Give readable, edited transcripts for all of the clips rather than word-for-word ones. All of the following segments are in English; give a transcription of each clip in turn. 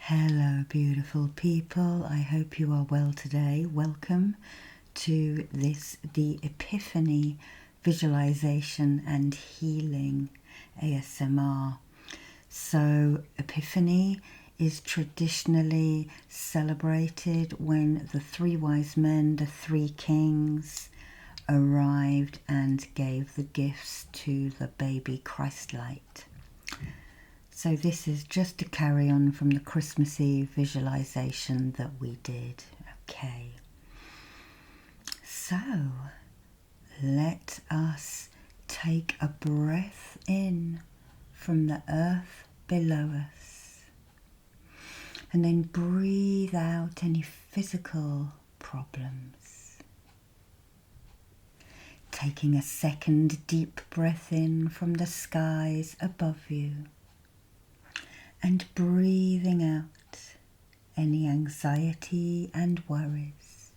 Hello, beautiful people. I hope you are well today. Welcome to the Epiphany Visualization and Healing ASMR. So, Epiphany is traditionally celebrated when the three wise men, the three kings, arrived and gave the gifts to the baby Christ-light. So this is just to carry on from the Christmas Eve visualization that we did. Okay. So let us take a breath in from the earth below us. And then breathe out any physical problems. Taking a second deep breath in from the skies above you. And breathing out any anxiety and worries.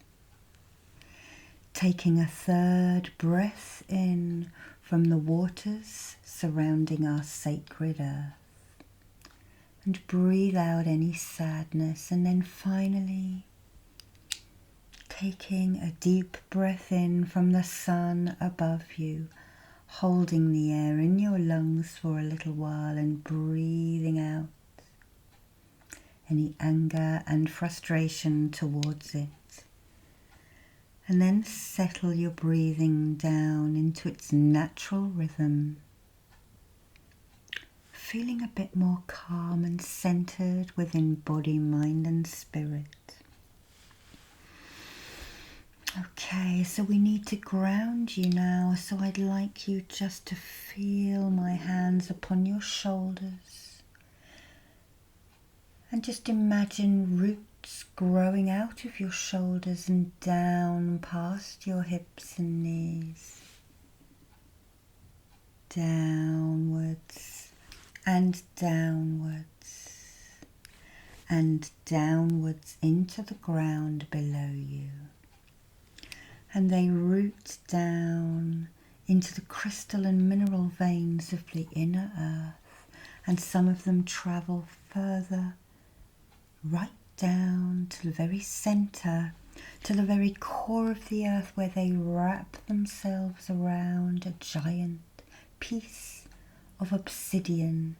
Taking a third breath in from the waters surrounding our sacred earth. And breathe out any sadness. And then finally, taking a deep breath in from the sun above you, holding the air in your lungs for a little while and breathing out any anger and frustration towards it. And then settle your breathing down into its natural rhythm, feeling a bit more calm and centered within body, mind and spirit. Okay, so we need to ground you now, so I'd like you just to feel my hands upon your shoulders. And just imagine roots growing out of your shoulders and down past your hips and knees. Downwards and downwards and downwards into the ground below you. And they root down into the crystal and mineral veins of the inner earth, and some of them travel further, right down to the very center, to the very core of the earth, where they wrap themselves around a giant piece of obsidian,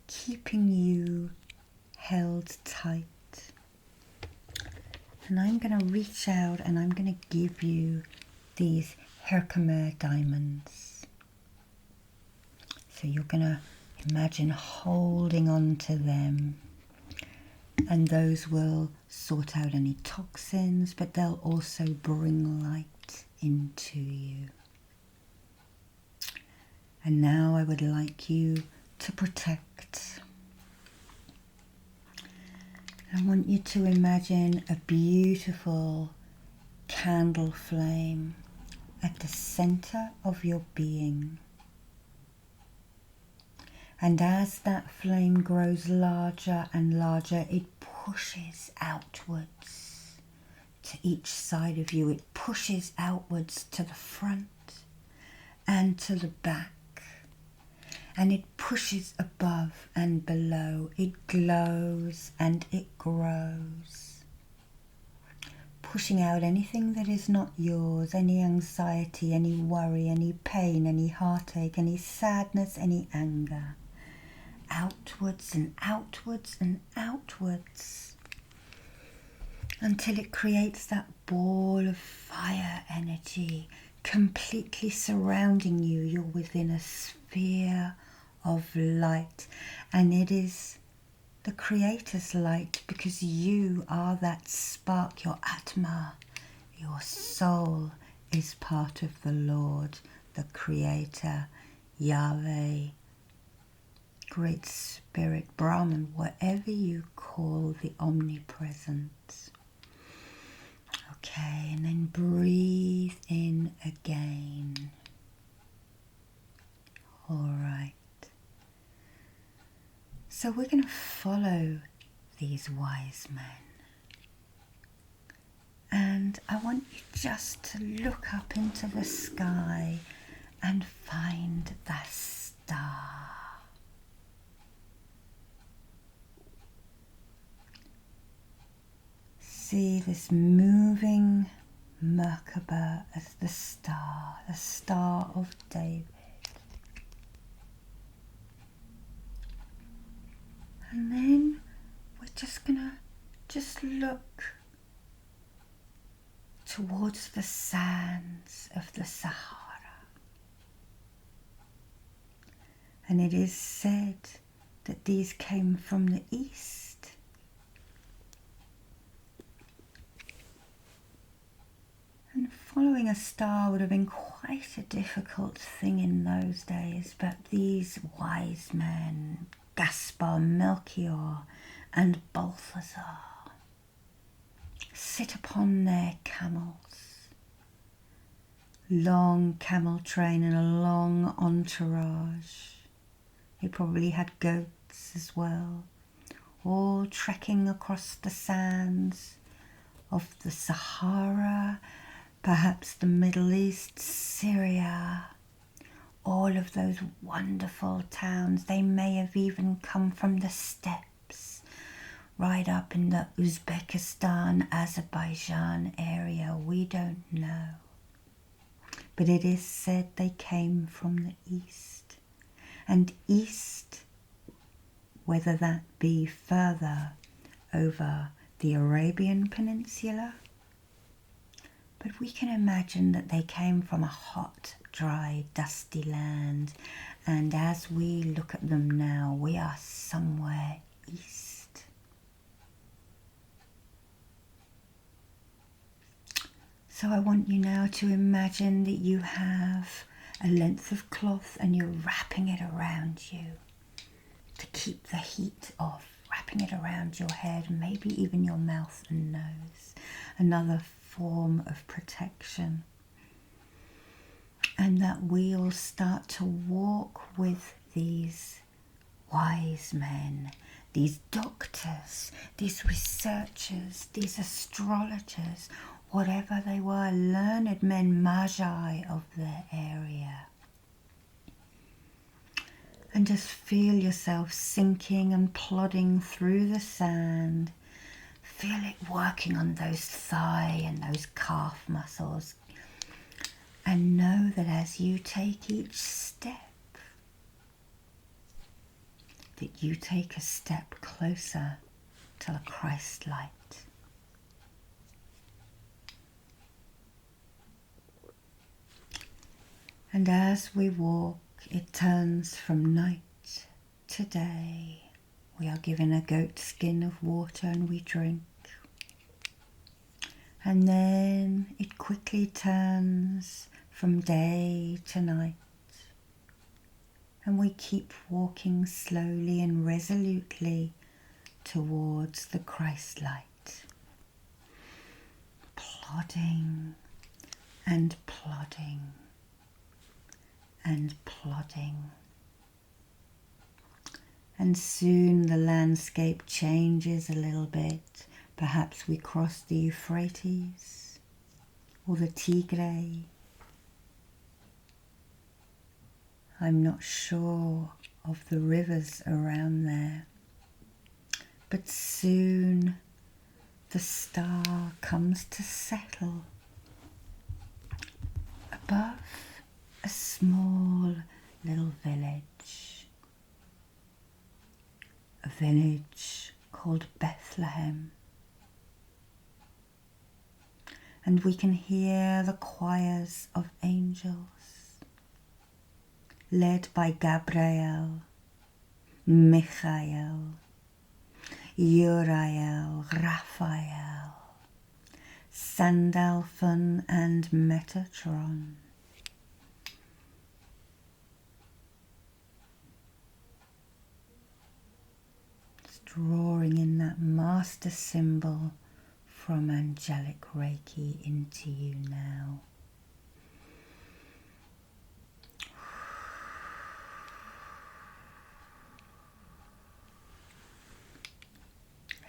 keeping you held tight. And I'm going to reach out and I'm going to give you these Herkimer diamonds. So you're going to imagine holding on to them. And those will sort out any toxins, but they'll also bring light into you. And now I would like you to protect. I want you to imagine a beautiful candle flame at the center of your being. And as that flame grows larger and larger, it pushes outwards to each side of you. It pushes outwards to the front and to the back. And it pushes above and below. It glows and it grows. Pushing out anything that is not yours, any anxiety, any worry, any pain, any heartache, any sadness, any anger. Outwards and outwards and outwards, until it creates that ball of fire energy completely surrounding you. You're within a sphere of light, and it is the Creator's light, because you are that spark. Your Atma, your soul, is part of the Lord, the Creator, Yahweh, Great Spirit, Brahman, whatever you call the omnipresent. Okay, and then breathe in again. All right. So we're going to follow these wise men. And I want you just to look up into the sky and find that star. see this moving Merkaba as the Star of David. And then we're just gonna look towards the sands of the Sahara. And it is said that these came from the east. And following a star would have been quite a difficult thing in those days, but these wise men, Gaspar, Melchior and Balthazar, sit upon their camels. Long camel train and a long entourage. They probably had goats as well, all trekking across the sands of the Sahara, perhaps the Middle East, Syria, all of those wonderful towns. They may have even come from the steppes, right up in the Uzbekistan, Azerbaijan area. We don't know. But it is said they came from the east. And east, whether that be further over the Arabian Peninsula, but we can imagine that they came from a hot, dry, dusty land, and as we look at them now, we are somewhere east. So I want you now to imagine that you have a length of cloth and you're wrapping it around you to keep the heat off, wrapping it around your head, maybe even your mouth and nose, another form of protection. And that we'll start to walk with these wise men, these doctors, these researchers, these astrologers, whatever they were, learned men, magi of their area. And just feel yourself sinking and plodding through the sand. Feel it working on those thigh and those calf muscles. And know that as you take each step, that you take a step closer to the Christ light. And as we walk, it turns from night to day. We are given a goat skin of water and we drink. And then it quickly turns from day to night. And we keep walking slowly and resolutely towards the Christ light. Plodding and plodding and plodding. And soon the landscape changes a little bit. Perhaps we cross the Euphrates or the Tigray. I'm not sure of the rivers around there. But soon the star comes to settle above a small little village. A village called Bethlehem. And we can hear the choirs of angels, led by Gabriel, Michael, Uriel, Raphael, Sandalphon and Metatron. Drawing in that master symbol from Angelic Reiki into you now.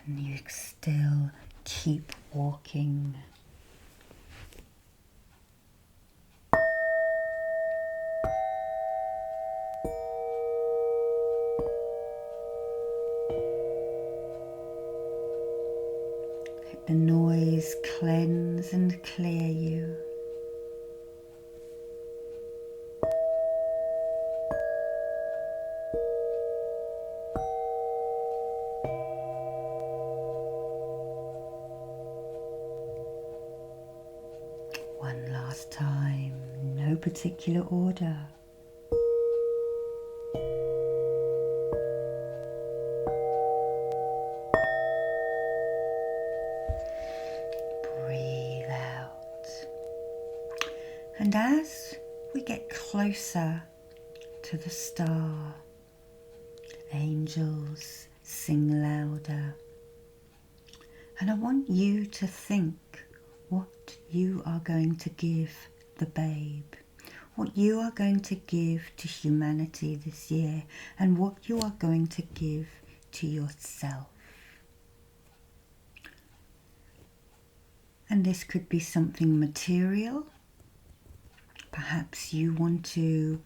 And you still keep walking. the noise cleanse and clear you. One last time, no particular order. Breathe out. And as we get closer to the star, angels sing louder. And I want you to think what you are going to give the babe, what you are going to give to humanity this year, and what you are going to give to yourself. And this could be something material. Perhaps you want to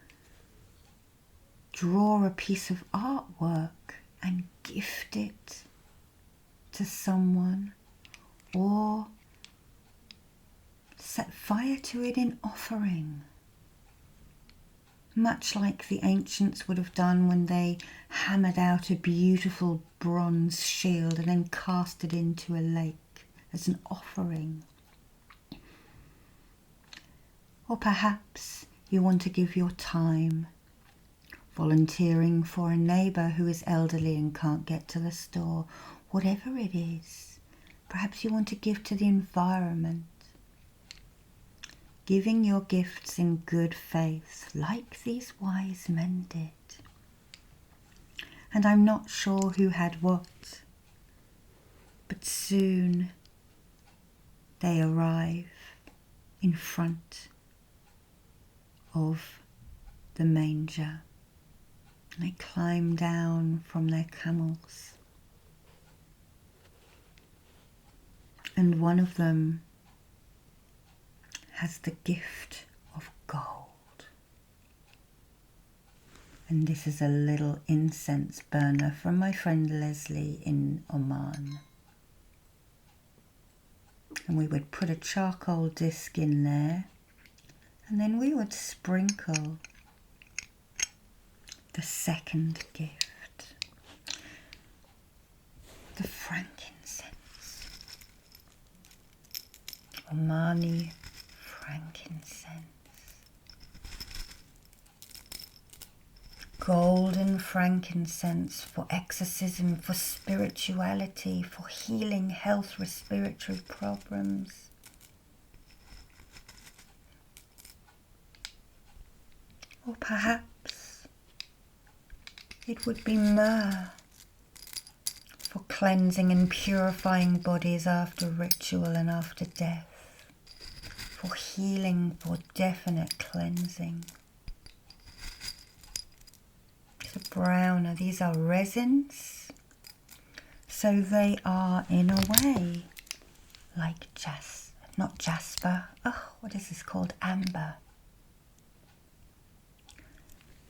draw a piece of artwork and gift it to someone, or set fire to it in offering, much like the ancients would have done when they hammered out a beautiful bronze shield and then cast it into a lake as an offering. Or perhaps you want to give your time, volunteering for a neighbour who is elderly and can't get to the store. Whatever it is, perhaps you want to give to the environment. Giving your gifts in good faith, like these wise men did. And I'm not sure who had what, but soon they arrive in front of the manger. They climb down from their camels. And one of them has the gift of gold. And this is a little incense burner from my friend Leslie in Oman. And we would put a charcoal disc in there, and then we would sprinkle the second gift, the frankincense, Omani frankincense, golden frankincense for exorcism, for spirituality, for healing health, respiratory problems. Or perhaps it would be myrrh for cleansing and purifying bodies after ritual and after death. For healing, for definite cleansing. The brown, these are resins, so they are in a way like not jasper, what is this called? Amber.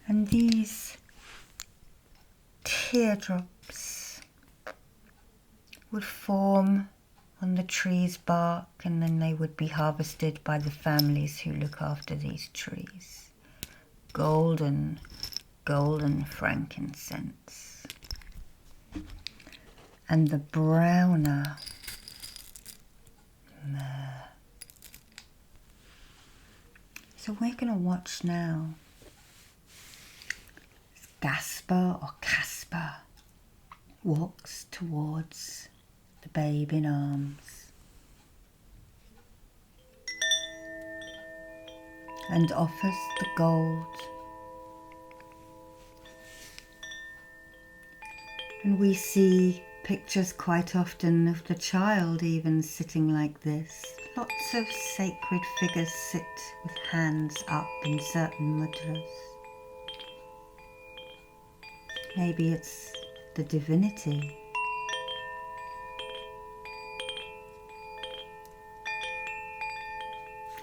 And these teardrops would form on the tree's bark, and then they would be harvested by the families who look after these trees. Golden frankincense. And the browner myrrh. So we're going to watch now. Gasper or Casper walks towards the babe in arms and offers the gold. And we see pictures quite often of the child even sitting like this. Lots of sacred figures sit with hands up in certain mudras. Maybe it's the divinity.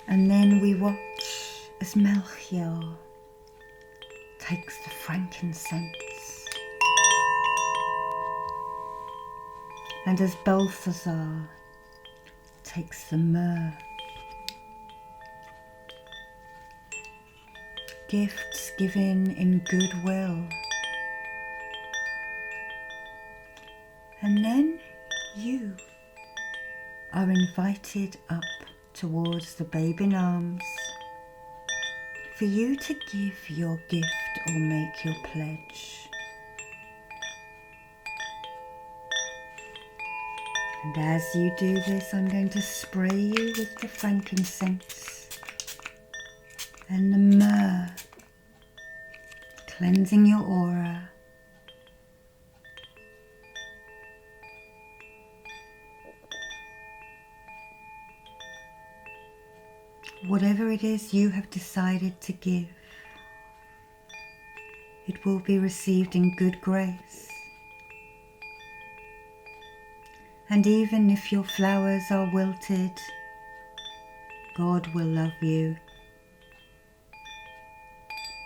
And then we watch as Melchior takes the frankincense, and as Balthazar takes the myrrh. Gifts given in goodwill. And then you are invited up towards the babe in arms for you to give your gift or make your pledge. And as you do this, I'm going to spray you with the frankincense and the myrrh, cleansing your aura. Whatever it is you have decided to give, it will be received in good grace. And even if your flowers are wilted, God will love you.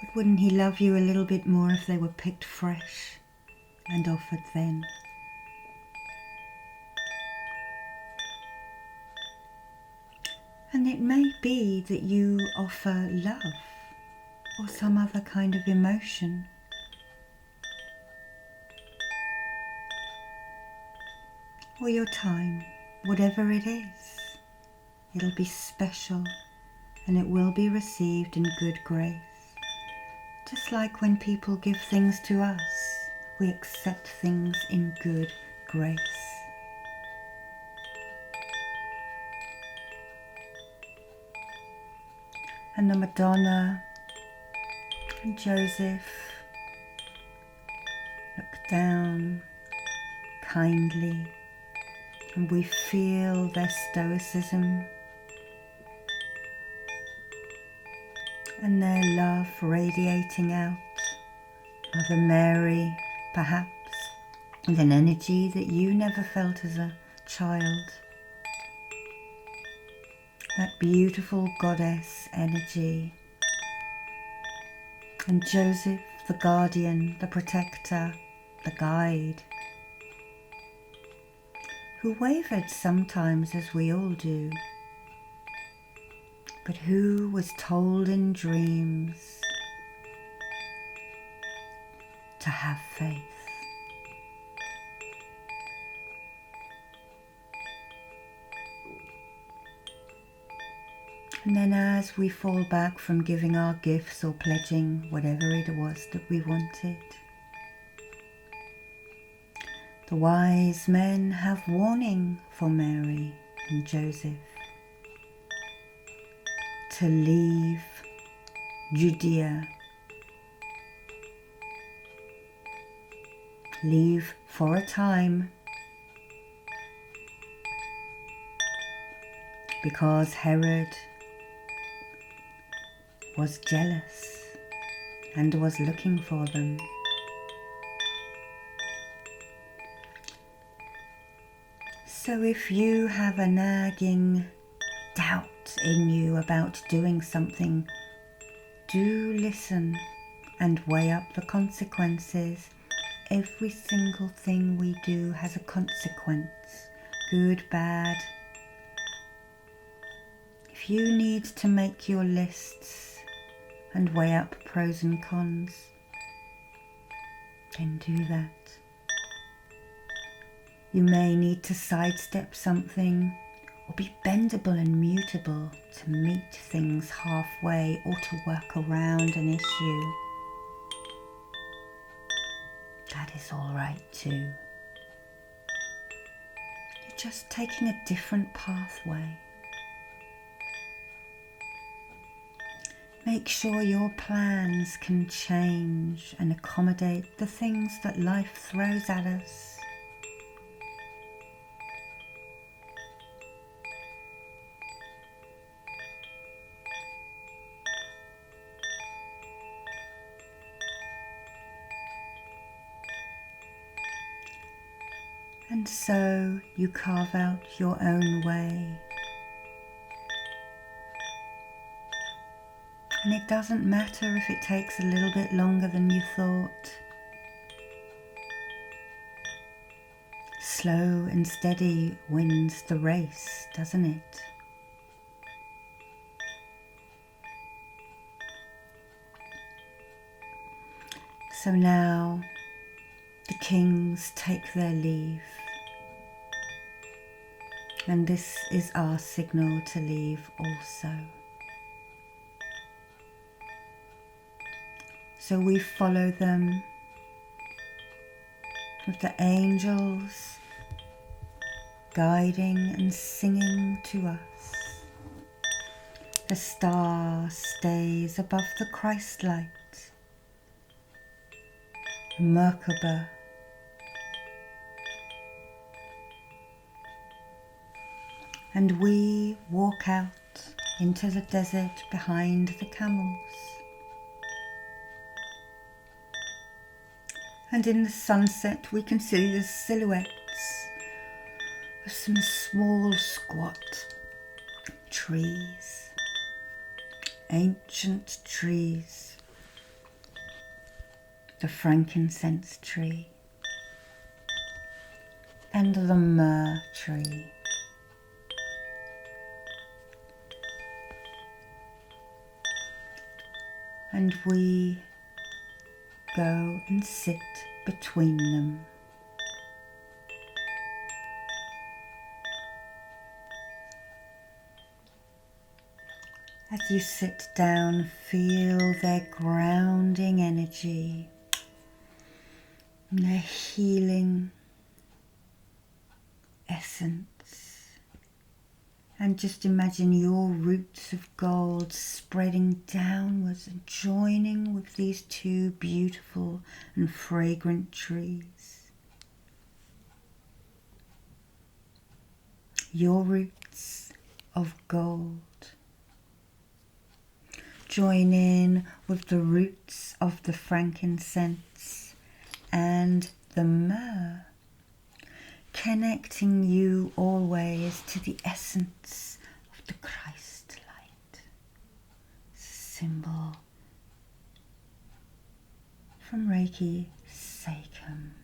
But wouldn't He love you a little bit more if they were picked fresh and offered then? And it may be that you offer love or some other kind of emotion. Or your time, whatever it is, it'll be special and it will be received in good grace. Just like when people give things to us, we accept things in good grace. And the Madonna and Joseph look down kindly, and we feel their stoicism and their love radiating out. Mother Mary, perhaps, with an energy that you never felt as a child. That beautiful goddess energy. And Joseph, the guardian, the protector, the guide, who wavered sometimes as we all do, but who was told in dreams to have faith. And then as we fall back from giving our gifts or pledging whatever it was that we wanted, the wise men have warning for Mary and Joseph to leave Judea, leave for a time, because Herod was jealous and was looking for them. So if you have a nagging doubt in you about doing something, do listen and weigh up the consequences. Every single thing we do has a consequence, good, bad. If you need to make your lists and weigh up pros and cons, then do that. You may need to sidestep something or be bendable and mutable to meet things halfway or to work around an issue. That is all right too. You're just taking a different pathway. Make sure your plans can change and accommodate the things that life throws at us. And so you carve out your own way. And it doesn't matter if it takes a little bit longer than you thought. Slow and steady wins the race, doesn't it? So now the kings take their leave, and this is our signal to leave also. So we follow them with the angels guiding and singing to us. The star stays above the Christ light, Merkaba. And we walk out into the desert behind the camels. And in the sunset we can see the silhouettes of some small squat trees, ancient trees, the frankincense tree and the myrrh tree. And we go and sit between them. As you sit down, feel their grounding energy, their healing essence. And just imagine your roots of gold spreading downwards and joining with these two beautiful and fragrant trees. Your roots of gold join in with the roots of the frankincense and the myrrh, connecting you always to the essence of the Christ light, symbol from Reiki Sacrum.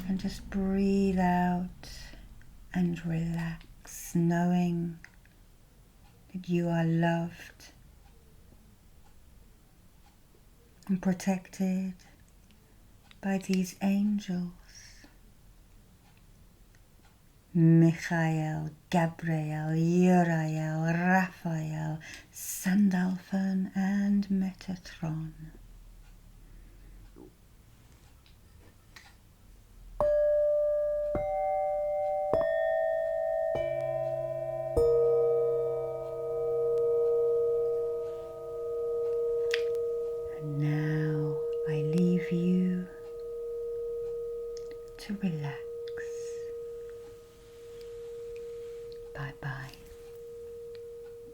And just breathe out and relax, knowing that you are loved and protected by these angels. Michael, Gabriel, Uriel, Raphael, Sandalphon and Metatron. And now I leave you to relax. Bye-bye.